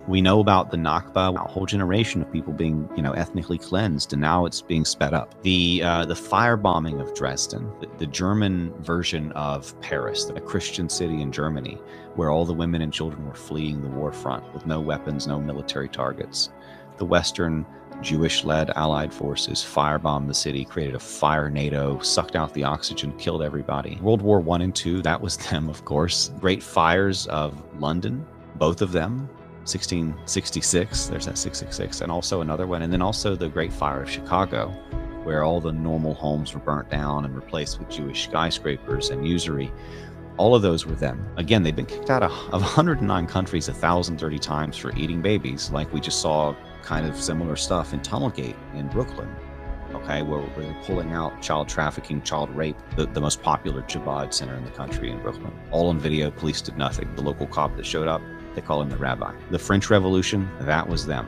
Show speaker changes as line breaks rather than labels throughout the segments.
We know about the Nakba, a whole generation of people being, ethnically cleansed, and now it's being sped up. The firebombing of Dresden, the German version of Paris, a Christian city in Germany, where all the women and children were fleeing the war front with no weapons, no military targets. The Western Jewish-led Allied forces firebombed the city, created a fire NATO, sucked out the oxygen, killed everybody. World War I and II, that was them, of course. Great fires of London, both of them. 1666, there's that 666, and also another one, and then also the Great Fire of Chicago, where all the normal homes were burnt down and replaced with Jewish skyscrapers and usury. All of those were them. Again, they've been kicked out of 109 countries 1,030 times for eating babies, like we just saw kind of similar stuff in Tunnelgate in Brooklyn, okay, where they're pulling out child trafficking, child rape, the most popular jihad center in the country in Brooklyn. All on video, police did nothing. The local cop that showed up, they call him the rabbi. The French Revolution, that was them.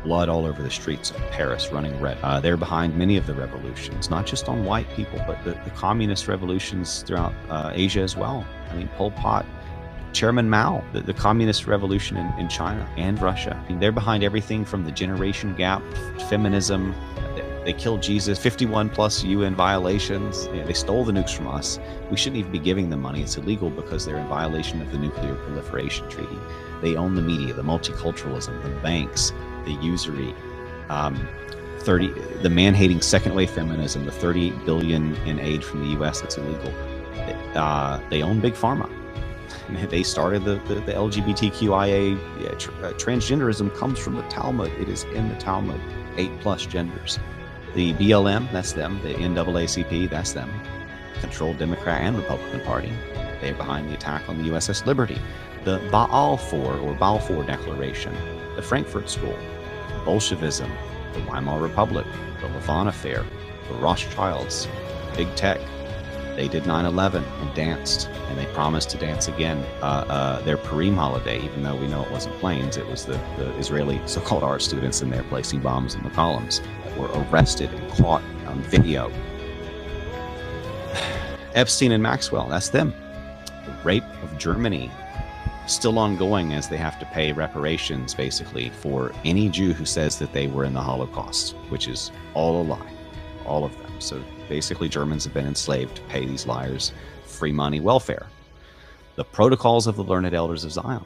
Blood all over the streets of Paris, running red. They're behind many of the revolutions, not just on white people, but the communist revolutions throughout Asia as well. I mean, Pol Pot, Chairman Mao, the communist revolution in China and Russia. I mean, they're behind everything from the generation gap, feminism. They killed Jesus, 51 plus UN violations. They stole the nukes from us. We shouldn't even be giving them money. It's illegal because they're in violation of the Nuclear Proliferation Treaty. They own the media, the multiculturalism, the banks, the usury, the man-hating second-wave feminism, the $38 billion in aid from the U.S. that's illegal. They own Big Pharma. They started the LGBTQIA. Transgenderism comes from the Talmud. It is in the Talmud. 8+ genders. The BLM, that's them. The NAACP, that's them. Controlled Democrat and Republican Party. They're behind the attack on the USS Liberty. The Balfour Declaration, the Frankfurt School, Bolshevism, the Weimar Republic, the Lavon Affair, the Rothschilds, Big Tech. They did 9/11 and danced, and they promised to dance again. Their Purim holiday, even though we know it wasn't planes, it was the Israeli so-called art students in there placing bombs in the columns that were arrested and caught on video. Epstein and Maxwell, that's them. The rape of Germany, still ongoing as they have to pay reparations, basically, for any Jew who says that they were in the Holocaust, which is all a lie, all of them. So basically, Germans have been enslaved to pay these liars free money welfare. The Protocols of the Learned Elders of Zion.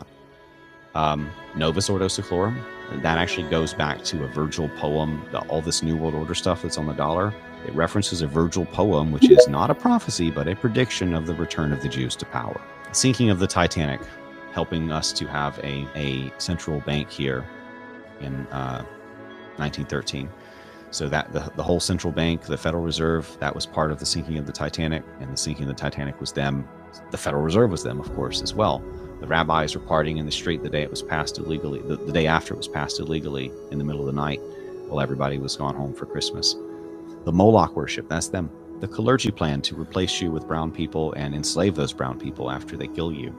Novus Ordo Seclorum, that actually goes back to a Virgil poem. All this New World Order stuff that's on the dollar, it references a Virgil poem, which is not a prophecy, but a prediction of the return of the Jews to power. Sinking of the Titanic, helping us to have a central bank here in 1913. So that the whole central bank, the Federal Reserve, that was part of the sinking of the Titanic, and the sinking of the Titanic was them. The Federal Reserve was them, of course, as well. The rabbis were partying in the street the day it was passed illegally, the day after it was passed illegally in the middle of the night while everybody was gone home for Christmas. The Moloch worship, that's them. The clergy plan to replace you with brown people and enslave those brown people after they kill you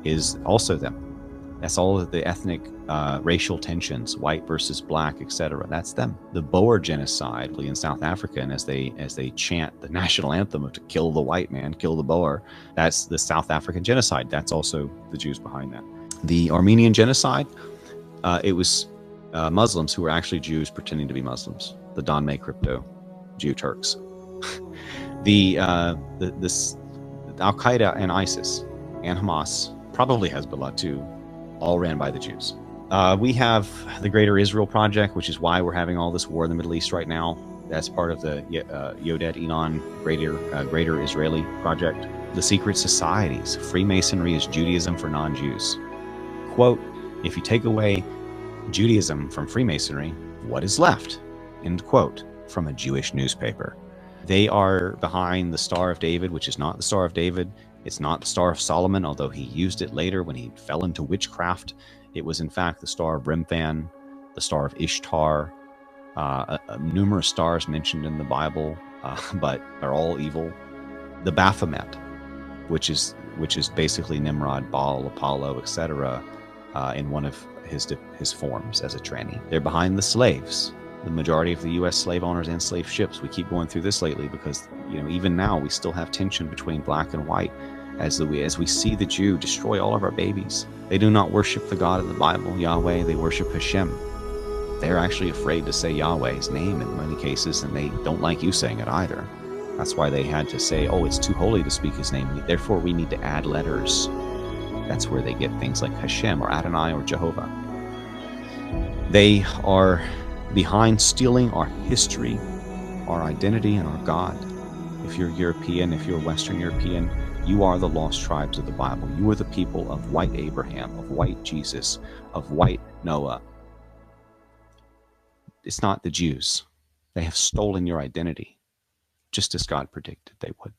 is also them. That's all of the ethnic, racial tensions, white versus black, etc. That's them. The Boer genocide in South Africa, and as they chant the national anthem of to kill the white man, kill the Boer, that's the South African genocide. That's also the Jews behind that. The Armenian genocide, it was Muslims who were actually Jews pretending to be Muslims. The Don May crypto Jew Turks. The Al-Qaeda and ISIS and Hamas, probably Hezbollah too, all ran by the Jews. We have the Greater Israel Project, which is why we're having all this war in the Middle East right now. That's part of the Yodet Enon Greater Israeli Project. The secret societies. Freemasonry is Judaism for non-Jews. Quote, if you take away Judaism from Freemasonry, what is left? End quote, from a Jewish newspaper. They are behind the Star of David, which is not the Star of David. It's not the Star of Solomon, although he used it later when he fell into witchcraft. It was, in fact, the Star of Remphan, the Star of Ishtar, numerous stars mentioned in the Bible, but are all evil. The Baphomet, which is basically Nimrod, Baal, Apollo, etc., in one of his forms as a tranny. They're behind the slaves. The majority of the U.S. slave owners and slave ships. We keep going through this lately because, even now we still have tension between black and white. As we see the Jew destroy all of our babies. They do not worship the God of the Bible, Yahweh. They worship Hashem. They're actually afraid to say Yahweh's name in many cases, and they don't like you saying it either. That's why they had to say, oh, it's too holy to speak his name. Therefore, we need to add letters. That's where they get things like Hashem or Adonai or Jehovah. They are behind stealing our history, our identity, and our God. If you're European, if you're Western European, you are the lost tribes of the Bible. You are the people of white Abraham, of white Jesus, of white Noah. It's not the Jews. They have stolen your identity, just as God predicted they would.